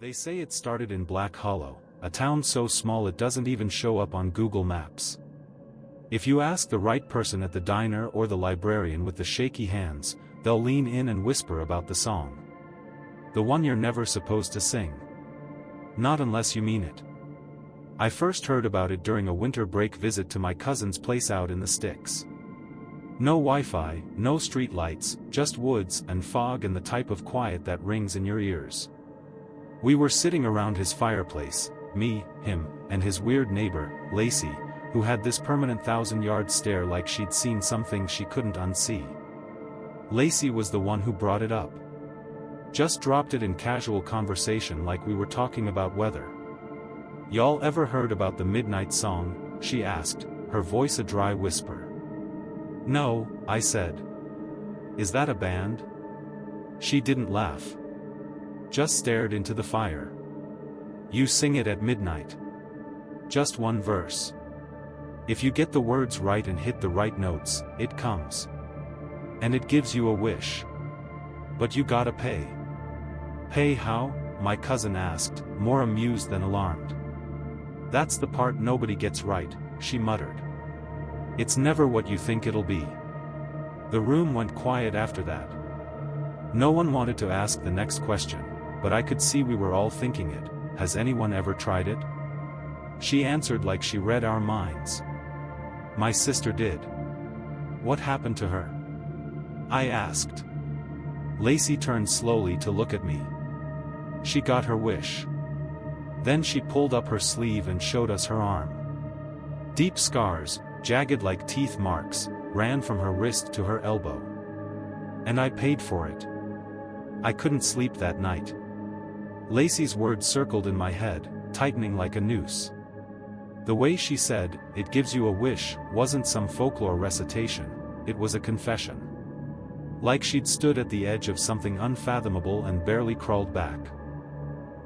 They say it started in Black Hollow, a town so small it doesn't even show up on Google Maps. If you ask the right person at the diner or the librarian with the shaky hands, they'll lean in and whisper about the song. The one you're never supposed to sing. Not unless you mean it. I first heard about it during a winter break visit to my cousin's place out in the sticks. No Wi-Fi, no street lights, just woods and fog and the type of quiet that rings in your ears. We were sitting around his fireplace, me, him, and his weird neighbor, Lacey, who had this permanent 1,000-yard stare like she'd seen something she couldn't unsee. Lacey was the one who brought it up. Just dropped it in casual conversation like we were talking about weather. "Y'all ever heard about the Midnight Song?" she asked, her voice a dry whisper. "No," I said. "Is that a band?" She didn't laugh. Just stared into the fire. "You sing it at midnight. Just one verse. If you get the words right and hit the right notes, it comes. And it gives you a wish. But you gotta pay." "Pay how?" my cousin asked, more amused than alarmed. "That's the part nobody gets right," she muttered. "It's never what you think it'll be." The room went quiet after that. No one wanted to ask the next question, but I could see we were all thinking it. "Has anyone ever tried it?" She answered like she read our minds. "My sister did." "What happened to her?" I asked. Lacey turned slowly to look at me. "She got her wish." Then she pulled up her sleeve and showed us her arm. Deep scars, jagged like teeth marks, ran from her wrist to her elbow. And I paid for it. I couldn't sleep that night. Lacey's words circled in my head, tightening like a noose. The way she said, "It gives you a wish," wasn't some folklore recitation, it was a confession. Like she'd stood at the edge of something unfathomable and barely crawled back.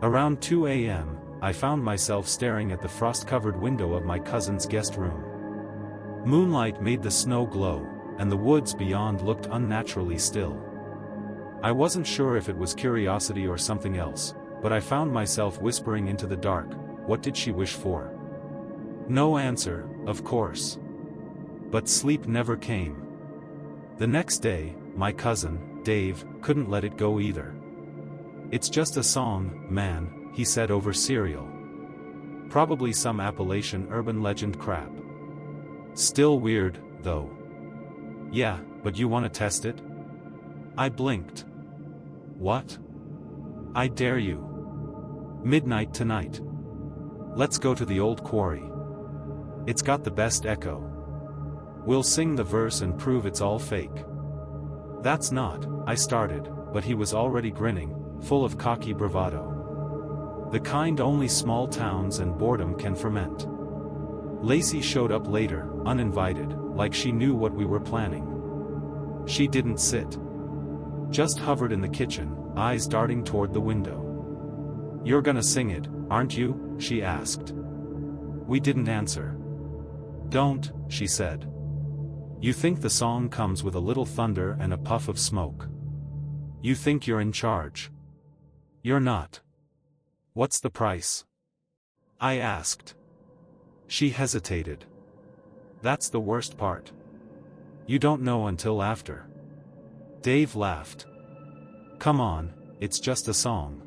Around 2 a.m., I found myself staring at the frost-covered window of my cousin's guest room. Moonlight made the snow glow, and the woods beyond looked unnaturally still. I wasn't sure if it was curiosity or something else, but I found myself whispering into the dark, "What did she wish for?" No answer, of course. But sleep never came. The next day, my cousin, Dave, couldn't let it go either. "It's just a song, man," he said over cereal. Probably some Appalachian urban legend crap. Still weird, though. "Yeah, but you wanna test it?" I blinked. "What?" "I dare you. Midnight tonight. Let's go to the old quarry. It's got the best echo. We'll sing the verse and prove it's all fake." "That's not," I started, but he was already grinning, full of cocky bravado. The kind only small towns and boredom can ferment. Lacey showed up later, uninvited, like she knew what we were planning. She didn't sit. Just hovered in the kitchen, eyes darting toward the window. "You're gonna sing it, aren't you?" she asked. We didn't answer. "Don't," she said. "You think the song comes with a little thunder and a puff of smoke. You think you're in charge. You're not. What's the price?" I asked. She hesitated. "That's the worst part. You don't know until after." Dave laughed. "Come on, it's just a song.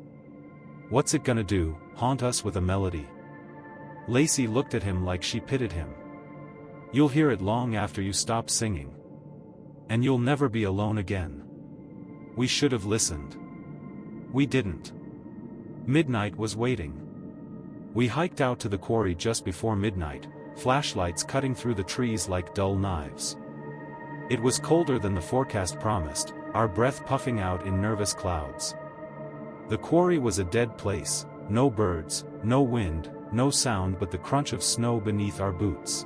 What's it gonna do, haunt us with a melody?" Lacey looked at him like she pitied him. "You'll hear it long after you stop singing. And you'll never be alone again." We should have listened. We didn't. Midnight was waiting. We hiked out to the quarry just before midnight, flashlights cutting through the trees like dull knives. It was colder than the forecast promised, our breath puffing out in nervous clouds. The quarry was a dead place, no birds, no wind, no sound but the crunch of snow beneath our boots.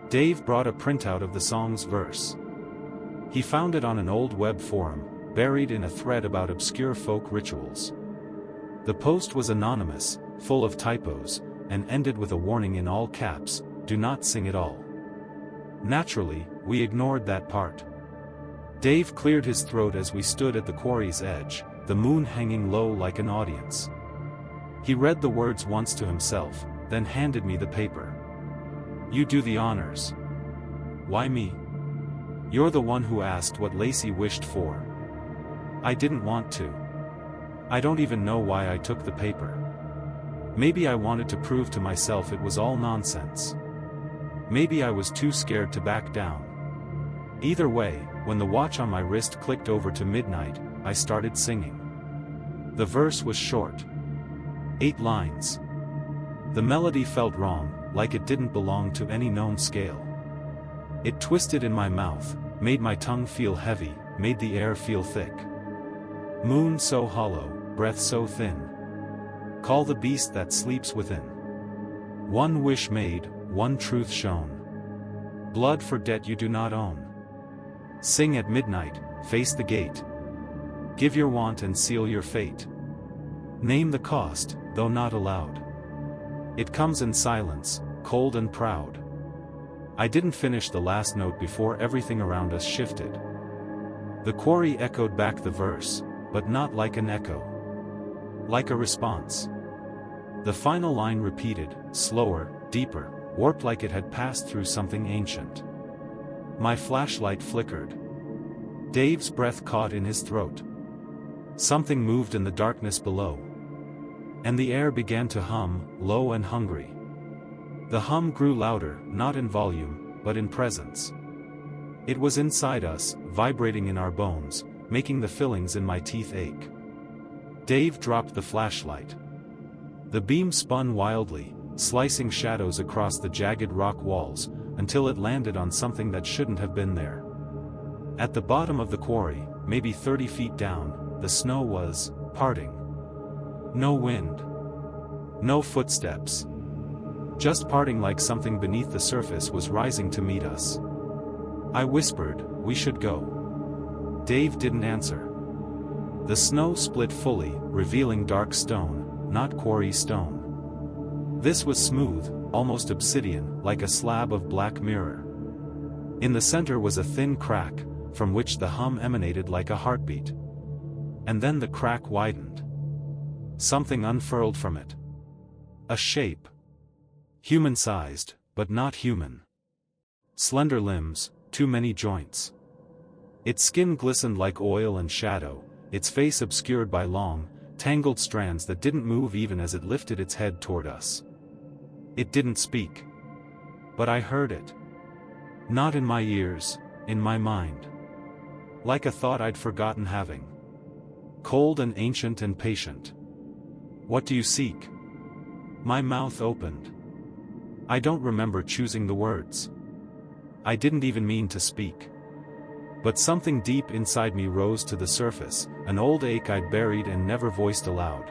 Dave brought a printout of the song's verse. He found it on an old web forum, buried in a thread about obscure folk rituals. The post was anonymous, full of typos, and ended with a warning in all caps, "Do not sing at all." Naturally, we ignored that part. Dave cleared his throat as we stood at the quarry's edge, the moon hanging low like an audience. He read the words once to himself, then handed me the paper. "You do the honors." "Why me?" "You're the one who asked what Lacey wished for." "I didn't want to. I don't even know why I took the paper. Maybe I wanted to prove to myself it was all nonsense. Maybe I was too scared to back down." Either way, when the watch on my wrist clicked over to midnight, I started singing. The verse was short. 8 lines. The melody felt wrong, like it didn't belong to any known scale. It twisted in my mouth, made my tongue feel heavy, made the air feel thick. Moon so hollow, breath so thin. Call the beast that sleeps within. One wish made, one truth shown. Blood for debt you do not own. Sing at midnight, face the gate. Give your want and seal your fate. Name the cost, though not aloud. It comes in silence, cold and proud. I didn't finish the last note before everything around us shifted. The quarry echoed back the verse, but not like an echo. Like a response. The final line repeated, slower, deeper, warped like it had passed through something ancient. My flashlight flickered. Dave's breath caught in his throat. Something moved in the darkness below. And the air began to hum, low and hungry. The hum grew louder, not in volume, but in presence. It was inside us, vibrating in our bones, making the fillings in my teeth ache. Dave dropped the flashlight. The beam spun wildly, slicing shadows across the jagged rock walls, until it landed on something that shouldn't have been there. At the bottom of the quarry, maybe 30 feet down, the snow was parting. No wind. No footsteps. Just parting like something beneath the surface was rising to meet us. I whispered, "We should go." Dave didn't answer. The snow split fully, revealing dark stone, not quarry stone. This was smooth, almost obsidian, like a slab of black mirror. In the center was a thin crack, from which the hum emanated like a heartbeat. And then the crack widened. Something unfurled from it. A shape. Human-sized, but not human. Slender limbs, too many joints. Its skin glistened like oil and shadow, its face obscured by long, tangled strands that didn't move even as it lifted its head toward us. It didn't speak. But I heard it. Not in my ears, in my mind. Like a thought I'd forgotten having. Cold and ancient and patient. "What do you seek?" My mouth opened. I don't remember choosing the words. I didn't even mean to speak. But something deep inside me rose to the surface, an old ache I'd buried and never voiced aloud.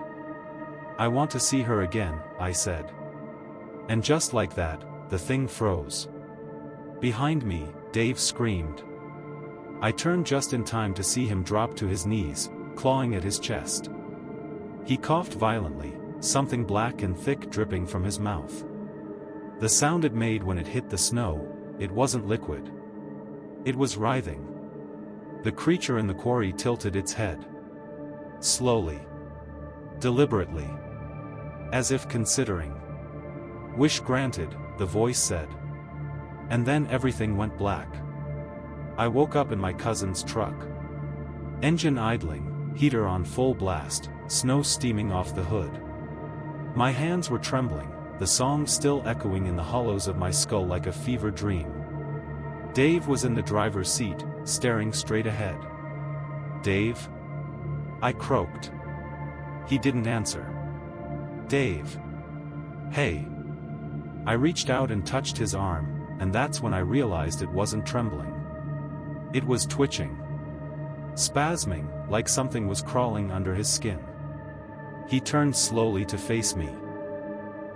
"I want to see her again," I said. And just like that, the thing froze. Behind me, Dave screamed. I turned just in time to see him drop to his knees, clawing at his chest. He coughed violently, something black and thick dripping from his mouth. The sound it made when it hit the snow, it wasn't liquid. It was writhing. The creature in the quarry tilted its head. Slowly. Deliberately. As if considering. "Wish granted," the voice said. And then everything went black. I woke up in my cousin's truck. Engine idling, heater on full blast, snow steaming off the hood. My hands were trembling, the song still echoing in the hollows of my skull like a fever dream. Dave was in the driver's seat, staring straight ahead. "Dave?" I croaked. He didn't answer. "Dave. Hey." I reached out and touched his arm, and that's when I realized it wasn't trembling. It was twitching. Spasming, like something was crawling under his skin. He turned slowly to face me.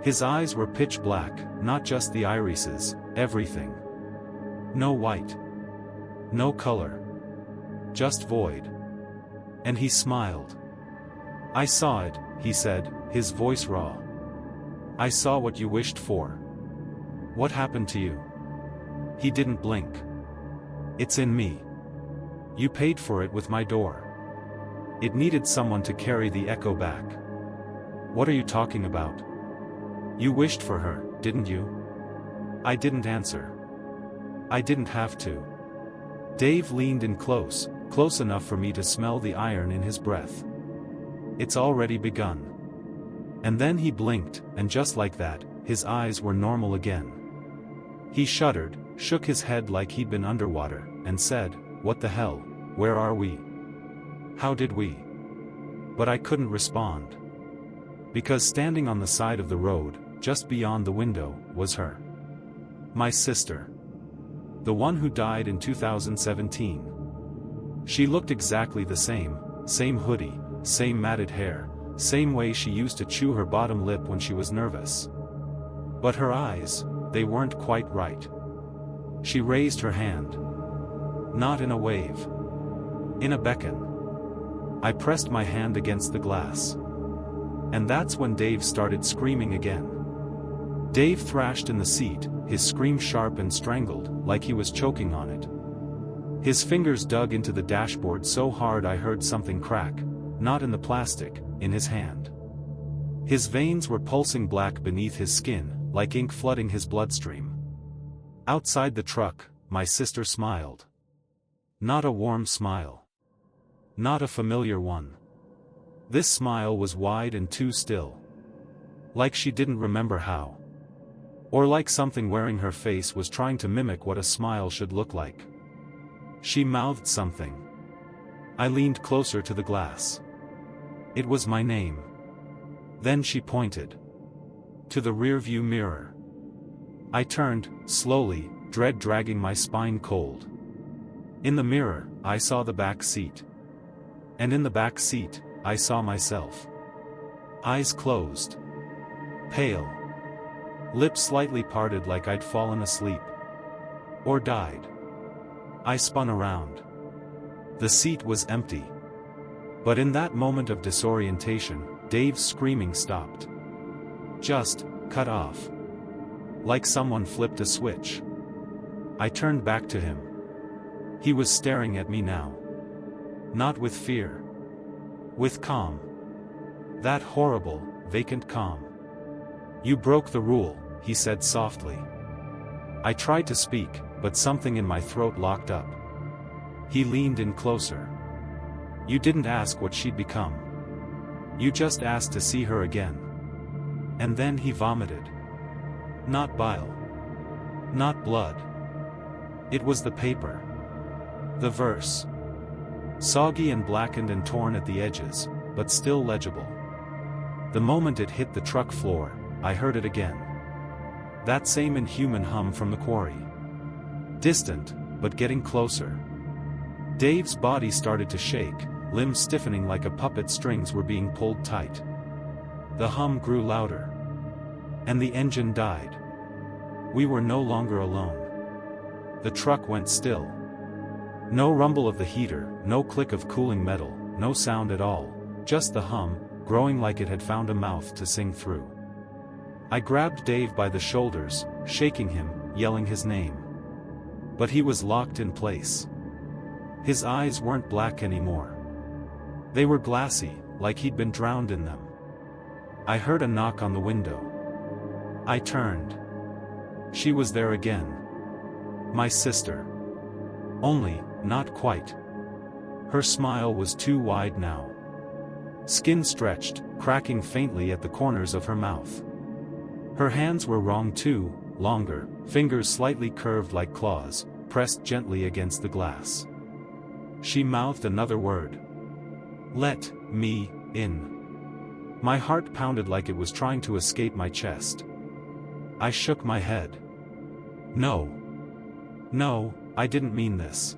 His eyes were pitch black, not just the irises, everything. No white. No color. Just void. And he smiled. "I saw it," he said, his voice raw. "I saw what you wished for. What happened to you?" He didn't blink. "It's in me. You paid for it with my door. It needed someone to carry the echo back. What are you talking about? You wished for her, didn't you? I didn't answer. I didn't have to. Dave leaned in close enough for me to smell the iron in his breath. It's already begun. And then he blinked, and just like that, his eyes were normal again. He shuddered, shook his head like he'd been underwater, and said, "What the hell, where are we? How did we?" But I couldn't respond. Because standing on the side of the road, just beyond the window, was her. My sister. The one who died in 2017. She looked exactly the same hoodie, same matted hair, same way she used to chew her bottom lip when she was nervous. But her eyes, they weren't quite right. She raised her hand. Not in a wave. In a beckon. I pressed my hand against the glass. And that's when Dave started screaming again. Dave thrashed in the seat, his scream sharp and strangled, like he was choking on it. His fingers dug into the dashboard so hard I heard something crack, not in the plastic, in his hand. His veins were pulsing black beneath his skin, like ink flooding his bloodstream. Outside the truck, my sister smiled. Not a warm smile. Not a familiar one. This smile was wide and too still. Like she didn't remember how. Or like something wearing her face was trying to mimic what a smile should look like. She mouthed something. I leaned closer to the glass. It was my name. Then she pointed. To the rearview mirror. I turned, slowly, dread dragging my spine cold. In the mirror, I saw the back seat. And in the back seat, I saw myself. Eyes closed. Pale. Lips slightly parted like I'd fallen asleep. Or died. I spun around. The seat was empty. But in that moment of disorientation, Dave's screaming stopped. Just, cut off. Like someone flipped a switch. I turned back to him. He was staring at me now. Not with fear. With calm. That horrible, vacant calm. You broke the rule, he said softly. I tried to speak, but something in my throat locked up. He leaned in closer. You didn't ask what she'd become. You just asked to see her again. And then he vomited. Not bile. Not blood. It was the paper. The verse. Soggy and blackened and torn at the edges, but still legible. The moment it hit the truck floor, I heard it again. That same inhuman hum from the quarry. Distant, but getting closer. Dave's body started to shake, limbs stiffening like a puppet strings were being pulled tight. The hum grew louder. And the engine died. We were no longer alone. The truck went still. No rumble of the heater, no click of cooling metal, no sound at all, just the hum, growing like it had found a mouth to sing through. I grabbed Dave by the shoulders, shaking him, yelling his name. But he was locked in place. His eyes weren't black anymore. They were glassy, like he'd been drowned in them. I heard a knock on the window. I turned. She was there again. My sister. Only, not quite. Her smile was too wide now. Skin stretched, cracking faintly at the corners of her mouth. Her hands were wrong too, longer, fingers slightly curved like claws, pressed gently against the glass. She mouthed another word. Let me in. My heart pounded like it was trying to escape my chest. I shook my head. No. No, I didn't mean this.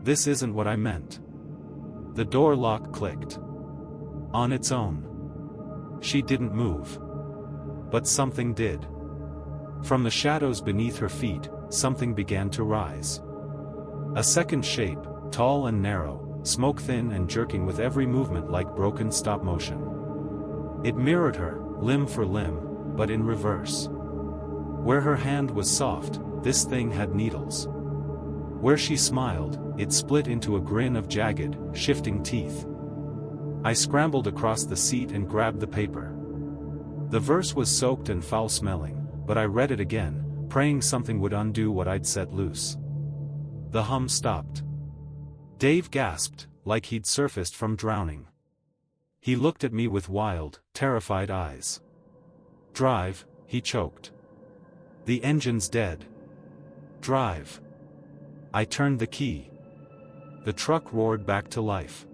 This isn't what I meant. The door lock clicked. On its own. She didn't move. But something did. From the shadows beneath her feet, something began to rise. A second shape, tall and narrow, smoke-thin and jerking with every movement like broken stop-motion. It mirrored her, limb for limb, but in reverse. Where her hand was soft, this thing had needles. Where she smiled, it split into a grin of jagged, shifting teeth. I scrambled across the seat and grabbed the paper. The verse was soaked and foul-smelling, but I read it again, praying something would undo what I'd set loose. The hum stopped. Dave gasped, like he'd surfaced from drowning. He looked at me with wild, terrified eyes. "Drive," he choked. "The engine's dead. Drive." I turned the key. The truck roared back to life.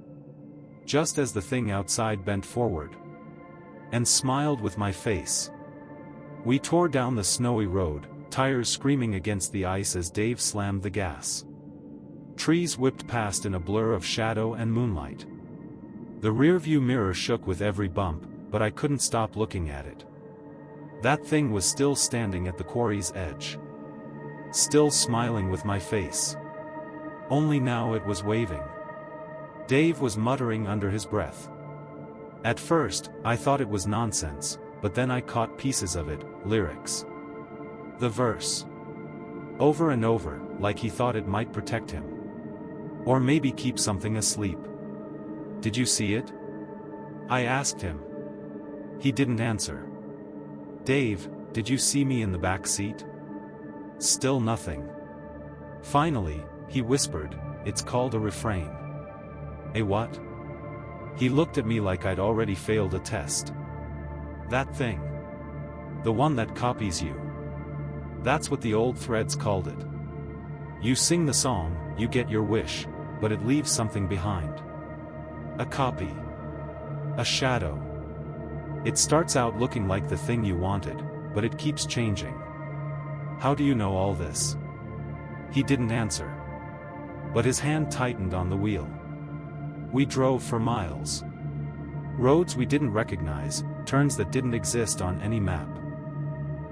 Just as the thing outside bent forward and smiled with my face. We tore down the snowy road, tires screaming against the ice as Dave slammed the gas. Trees whipped past in a blur of shadow and moonlight. The rearview mirror shook with every bump, but I couldn't stop looking at it. That thing was still standing at the quarry's edge. Still smiling with my face. Only now it was waving. Dave was muttering under his breath. At first, I thought it was nonsense, but then I caught pieces of it, lyrics. The verse. Over and over, like he thought it might protect him. Or maybe keep something asleep. "Did you see it?" I asked him. He didn't answer. "Dave, did you see me in the back seat?" Still nothing. Finally, he whispered, "It's called a refrain." "A what?" He looked at me like I'd already failed a test. "That thing. The one that copies you. That's what the old threads called it. You sing the song, you get your wish, but it leaves something behind. A copy. A shadow. It starts out looking like the thing you wanted, but it keeps changing." "How do you know all this?" He didn't answer. But his hand tightened on the wheel. We drove for miles. Roads we didn't recognize, turns that didn't exist on any map.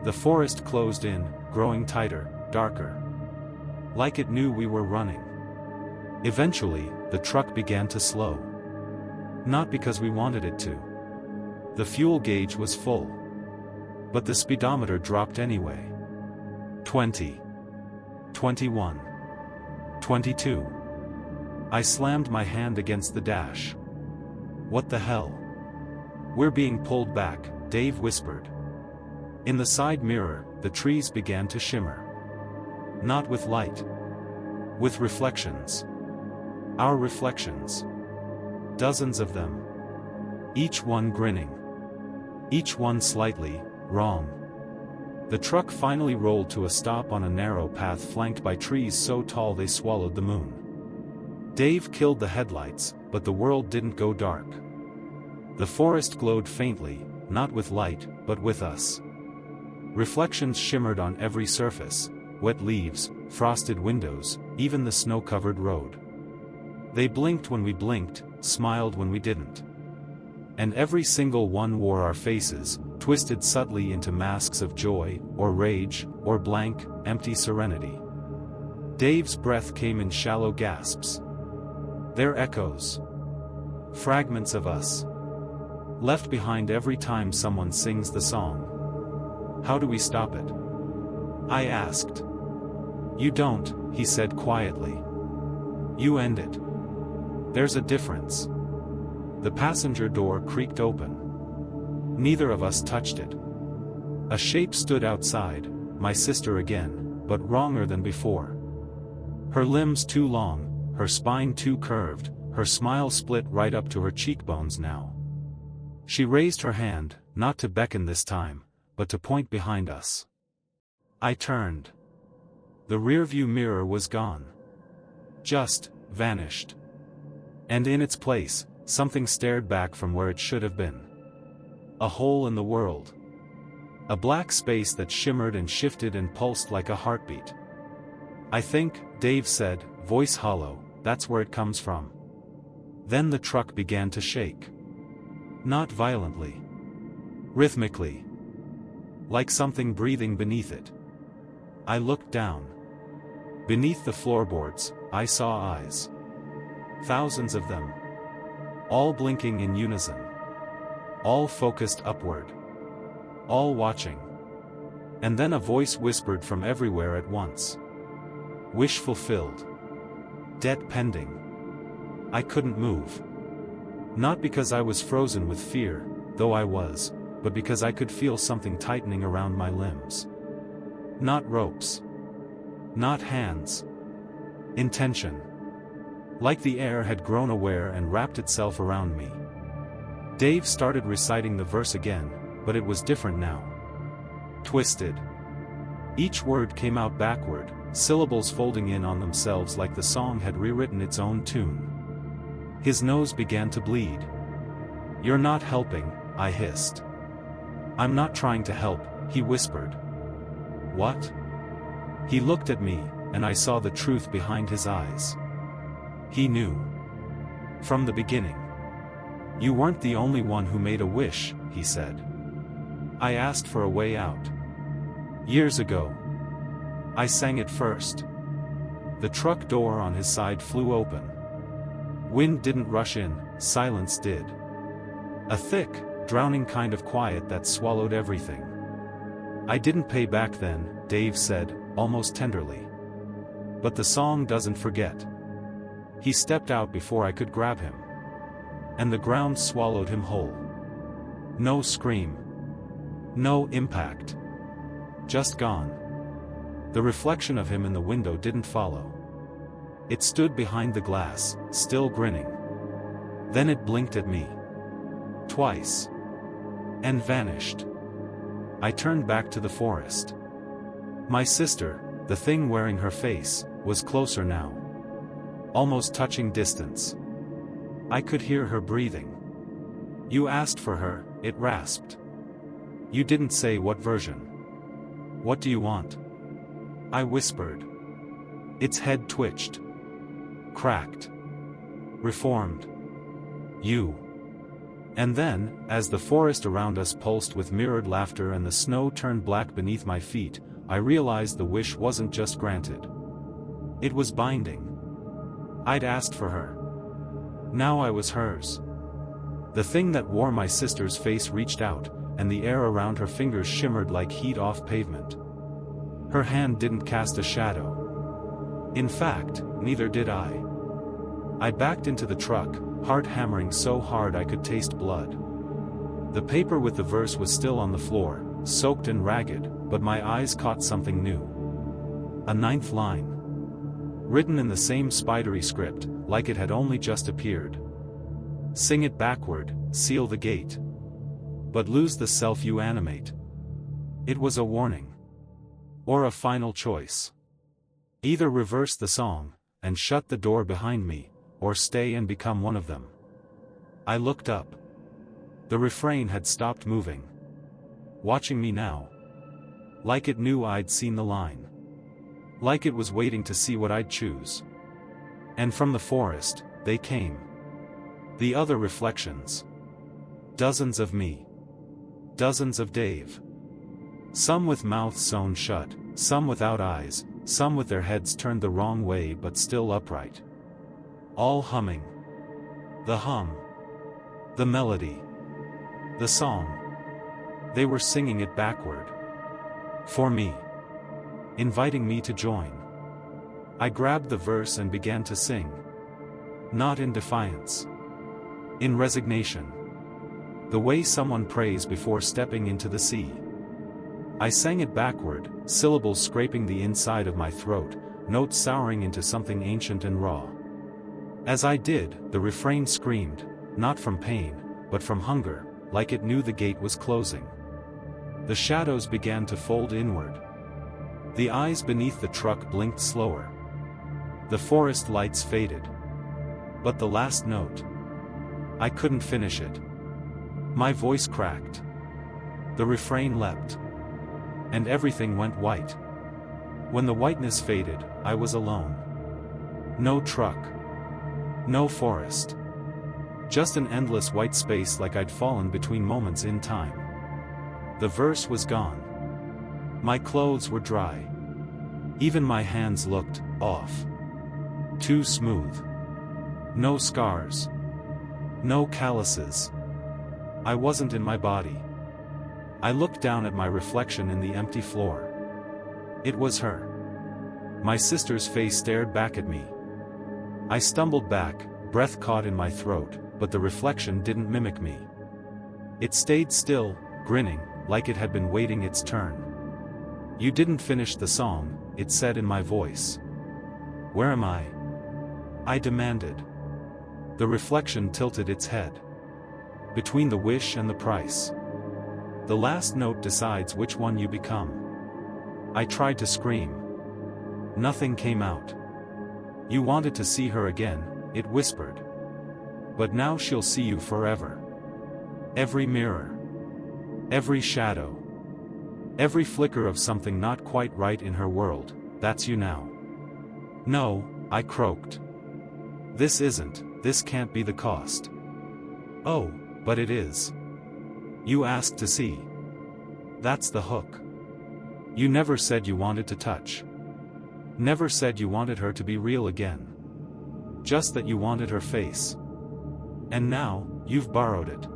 The forest closed in, growing tighter, darker. Like it knew we were running. Eventually, the truck began to slow. Not because we wanted it to. The fuel gauge was full. But the speedometer dropped anyway. 20. 21. 22. I slammed my hand against the dash. "What the hell?" "We're being pulled back," Dave whispered. In the side mirror, the trees began to shimmer. Not with light. With reflections. Our reflections. Dozens of them. Each one grinning. Each one slightly wrong. The truck finally rolled to a stop on a narrow path flanked by trees so tall they swallowed the moon. Dave killed the headlights, but the world didn't go dark. The forest glowed faintly, not with light, but with us. Reflections shimmered on every surface, wet leaves, frosted windows, even the snow-covered road. They blinked when we blinked, smiled when we didn't. And every single one wore our faces, twisted subtly into masks of joy, or rage, or blank, empty serenity. Dave's breath came in shallow gasps. They're echoes. Fragments of us. Left behind every time someone sings the song. How do we stop it? I asked. You don't, he said quietly. You end it. There's a difference. The passenger door creaked open. Neither of us touched it. A shape stood outside, my sister again, but wronger than before. Her limbs too long, her spine too curved, her smile split right up to her cheekbones now. She raised her hand, not to beckon this time, but to point behind us. I turned. The rearview mirror was gone. Just vanished. And in its place, something stared back from where it should have been. A hole in the world. A black space that shimmered and shifted and pulsed like a heartbeat. I think, Dave said, voice hollow, that's where it comes from. Then the truck began to shake. Not violently. Rhythmically. Like something breathing beneath it. I looked down. Beneath the floorboards, I saw eyes. Thousands of them. All blinking in unison. All focused upward. All watching. And then a voice whispered from everywhere at once. Wish fulfilled. Debt pending. I couldn't move. Not because I was frozen with fear, though I was, but because I could feel something tightening around my limbs. Not ropes. Not hands. Intention. Like the air had grown aware and wrapped itself around me. Dave started reciting the verse again, but it was different now. Twisted. Each word came out backward, syllables folding in on themselves like the song had rewritten its own tune. His nose began to bleed. "You're not helping," I hissed. "I'm not trying to help," he whispered. "What?" He looked at me, and I saw the truth behind his eyes. He knew. From the beginning. "You weren't the only one who made a wish," he said. "I asked for a way out. Years ago. I sang it first." The truck door on his side flew open. Wind didn't rush in, silence did. A thick, drowning kind of quiet that swallowed everything. "I didn't pay back then," Dave said, almost tenderly. "But the song doesn't forget." He stepped out before I could grab him. And the ground swallowed him whole. No scream. No impact. Just gone. The reflection of him in the window didn't follow. It stood behind the glass, still grinning. Then it blinked at me. Twice. And vanished. I turned back to the forest. My sister, the thing wearing her face, was closer now. Almost touching distance. I could hear her breathing. "You asked for her," it rasped. "You didn't say what version. What do you want?" I whispered. Its head twitched. Cracked. Reformed. "You." And then, as the forest around us pulsed with mirrored laughter and the snow turned black beneath my feet, I realized the wish wasn't just granted. It was binding. I'd asked for her. Now I was hers. The thing that wore my sister's face reached out, and the air around her fingers shimmered like heat off pavement. Her hand didn't cast a shadow. In fact, neither did I. I backed into the truck, heart hammering so hard I could taste blood. The paper with the verse was still on the floor, soaked and ragged, but my eyes caught something new. A ninth line. Written in the same spidery script, like it had only just appeared. "Sing it backward, seal the gate. But lose the self you animate." It was a warning. Or a final choice. Either reverse the song, and shut the door behind me, or stay and become one of them. I looked up. The refrain had stopped moving. Watching me now. Like it knew I'd seen the line. Like it was waiting to see what I'd choose. And from the forest, they came. The other reflections. Dozens of me. Dozens of Dave. Some with mouths sewn shut, some without eyes, some with their heads turned the wrong way but still upright. All humming. The hum. The melody. The song. They were singing it backward. For me. Inviting me to join. I grabbed the verse and began to sing. Not in defiance. In resignation. The way someone prays before stepping into the sea. I sang it backward, syllables scraping the inside of my throat, notes souring into something ancient and raw. As I did, the refrain screamed, not from pain, but from hunger, like it knew the gate was closing. The shadows began to fold inward. The eyes beneath the truck blinked slower. The forest lights faded. But the last note. I couldn't finish it. My voice cracked. The refrain leapt. And everything went white. When the whiteness faded, I was alone. No truck. No forest. Just an endless white space like I'd fallen between moments in time. The verse was gone. My clothes were dry. Even my hands looked off. Too smooth. No scars. No calluses. I wasn't in my body. I looked down at my reflection in the empty floor. It was her. My sister's face stared back at me. I stumbled back, breath caught in my throat, but the reflection didn't mimic me. It stayed still, grinning, like it had been waiting its turn. "You didn't finish the song," it said in my voice. "Where am I?" I demanded. The reflection tilted its head. "Between the wish and the price. The last note decides which one you become." I tried to scream. Nothing came out. "You wanted to see her again," it whispered. "But now she'll see you forever. Every mirror. Every shadow. Every flicker of something not quite right in her world, that's you now." "No," I croaked. This can't be the cost." "Oh, but it is. You asked to see. That's the hook. You never said you wanted to touch. Never said you wanted her to be real again. Just that you wanted her face. And now, you've borrowed it."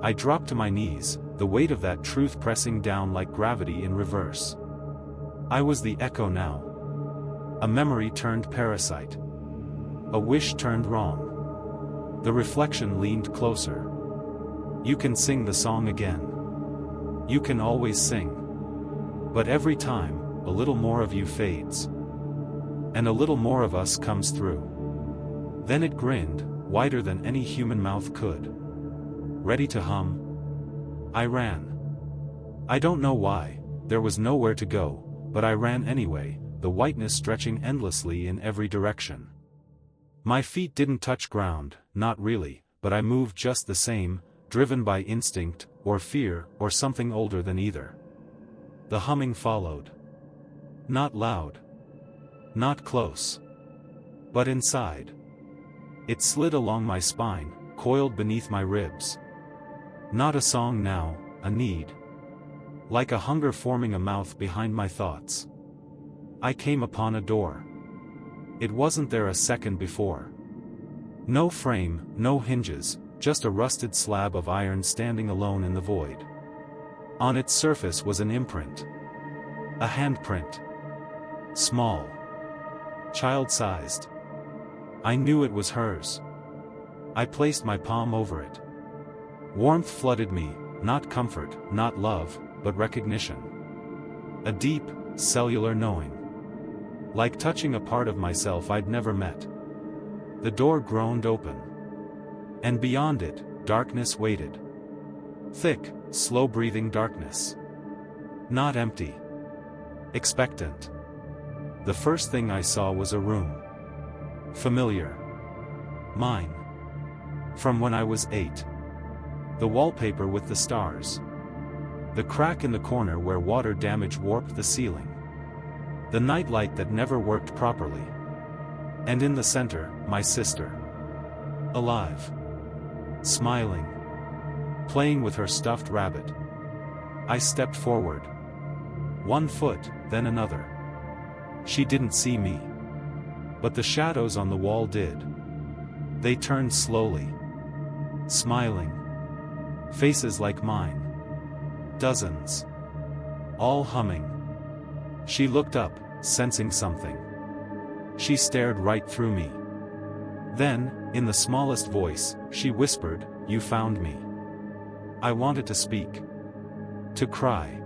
I dropped to my knees, the weight of that truth pressing down like gravity in reverse. I was the echo now. A memory turned parasite. A wish turned wrong. The reflection leaned closer. "You can sing the song again. You can always sing. But every time, a little more of you fades. And a little more of us comes through." Then it grinned, wider than any human mouth could. "Ready to hum?" I ran. I don't know why, there was nowhere to go, but I ran anyway, the whiteness stretching endlessly in every direction. My feet didn't touch ground, not really, but I moved just the same, driven by instinct, or fear, or something older than either. The humming followed. Not loud. Not close. But inside. It slid along my spine, coiled beneath my ribs. Not a song now, a need. Like a hunger forming a mouth behind my thoughts. I came upon a door. It wasn't there a second before. No frame, no hinges, just a rusted slab of iron standing alone in the void. On its surface was an imprint. A handprint. Small. Child-sized. I knew it was hers. I placed my palm over it. Warmth flooded me, not comfort, not love, but recognition. A deep, cellular knowing. Like touching a part of myself I'd never met. The door groaned open. And beyond it, darkness waited. Thick, slow-breathing darkness. Not empty. Expectant. The first thing I saw was a room. Familiar. Mine. From when I was 8. The wallpaper with the stars. The crack in the corner where water damage warped the ceiling. The nightlight that never worked properly. And in the center, my sister. Alive. Smiling. Playing with her stuffed rabbit. I stepped forward. 1 foot, then another. She didn't see me. But the shadows on the wall did. They turned slowly. Smiling. Faces like mine. Dozens. All humming. She looked up, sensing something. She stared right through me. Then, in the smallest voice, she whispered, "You found me." I wanted to speak. To cry.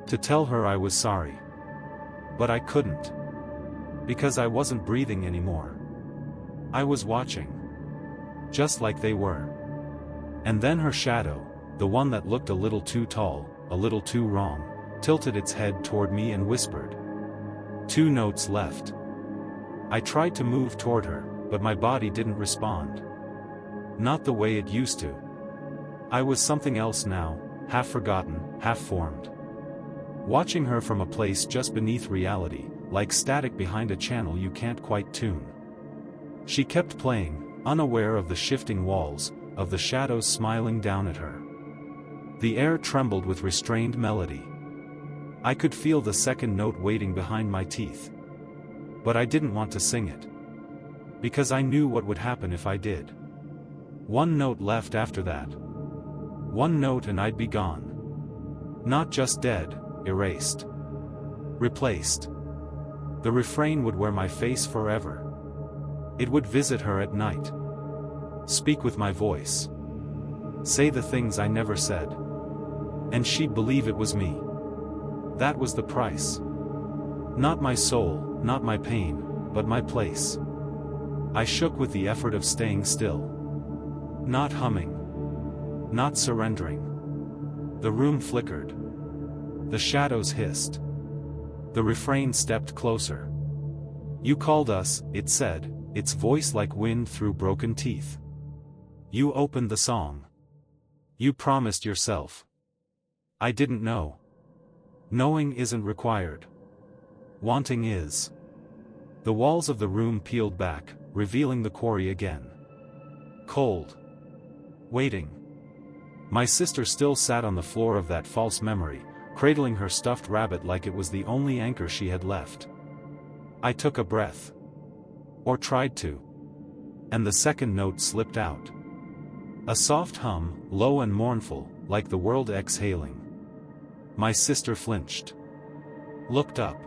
To tell her I was sorry. But I couldn't. Because I wasn't breathing anymore. I was watching. Just like they were. And then her shadow, the one that looked a little too tall, a little too wrong, tilted its head toward me and whispered. 2 notes left. I tried to move toward her, but my body didn't respond. Not the way it used to. I was something else now, half forgotten, half formed. Watching her from a place just beneath reality, like static behind a channel you can't quite tune. She kept playing, unaware of the shifting walls, of the shadows smiling down at her. The air trembled with restrained melody. I could feel the second note waiting behind my teeth. But I didn't want to sing it. Because I knew what would happen if I did. 1 note left after that. 1 note and I'd be gone. Not just dead, erased. Replaced. The refrain would wear my face forever. It would visit her at night. speak with my voice. Say the things I never said. And she'd believe it was me. That was the price. Not my soul, not my pain, but my place. I shook with the effort of staying still. Not humming. Not surrendering. The room flickered. The shadows hissed. The refrain stepped closer. You called us, it said, its voice like wind through broken teeth. You opened the song. You promised yourself. I didn't know. Knowing isn't required. Wanting is. The walls of the room peeled back, revealing the quarry again. Cold. Waiting. My sister still sat on the floor of that false memory, cradling her stuffed rabbit like it was the only anchor she had left. I took a breath. Or tried to. And the second note slipped out. A soft hum, low and mournful, like the world exhaling. My sister flinched. Looked up.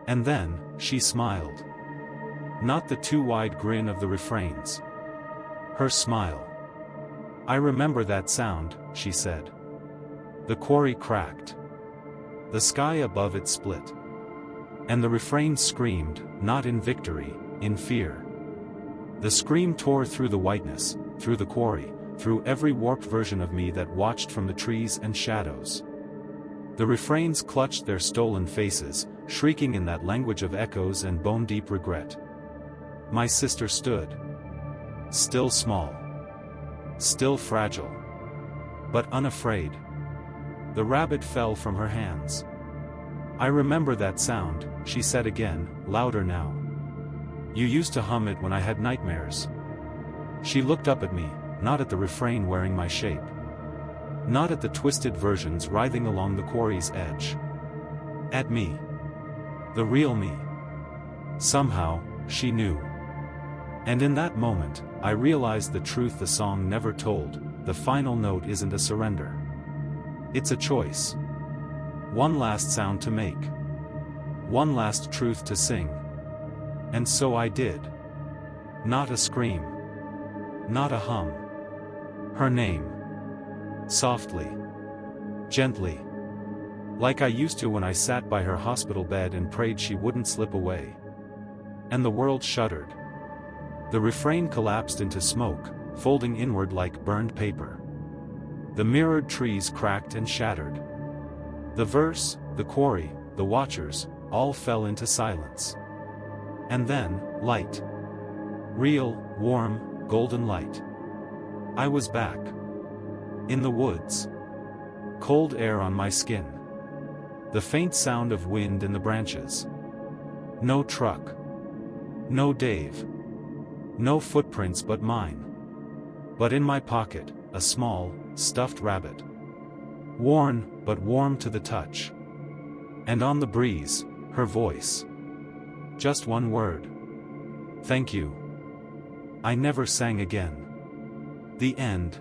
And then, she smiled. Not the too wide grin of the refrains. Her smile. I remember that sound, she said. The quarry cracked. The sky above it split. And the refrain screamed, not in victory, in fear. The scream tore through the whiteness, through the quarry, through every warped version of me that watched from the trees and shadows. The refrains clutched their stolen faces, shrieking in that language of echoes and bone-deep regret. My sister stood. Still small. Still fragile. But unafraid. The rabbit fell from her hands. I remember that sound, she said again, louder now. You used to hum it when I had nightmares. She looked up at me, not at the refrain wearing my shape. Not at the twisted versions writhing along the quarry's edge. At me. The real me. Somehow, she knew. And in that moment, I realized the truth the song never told: the final note isn't a surrender. It's a choice. One last sound to make. One last truth to sing. And so I did. Not a scream. Not a hum. Her name. Softly. Gently. Like I used to when I sat by her hospital bed and prayed she wouldn't slip away. And the world shuddered. The refrain collapsed into smoke, folding inward like burned paper. The mirrored trees cracked and shattered. The verse, the quarry, the watchers, all fell into silence. And then, light. Real, warm, golden light. I was back. In the woods. Cold air on my skin. The faint sound of wind in the branches. No truck. No Dave. No footprints but mine. But in my pocket, a small, stuffed rabbit. Worn, but warm to the touch. And on the breeze, her voice. Just one word. Thank you. I never sang again. The end.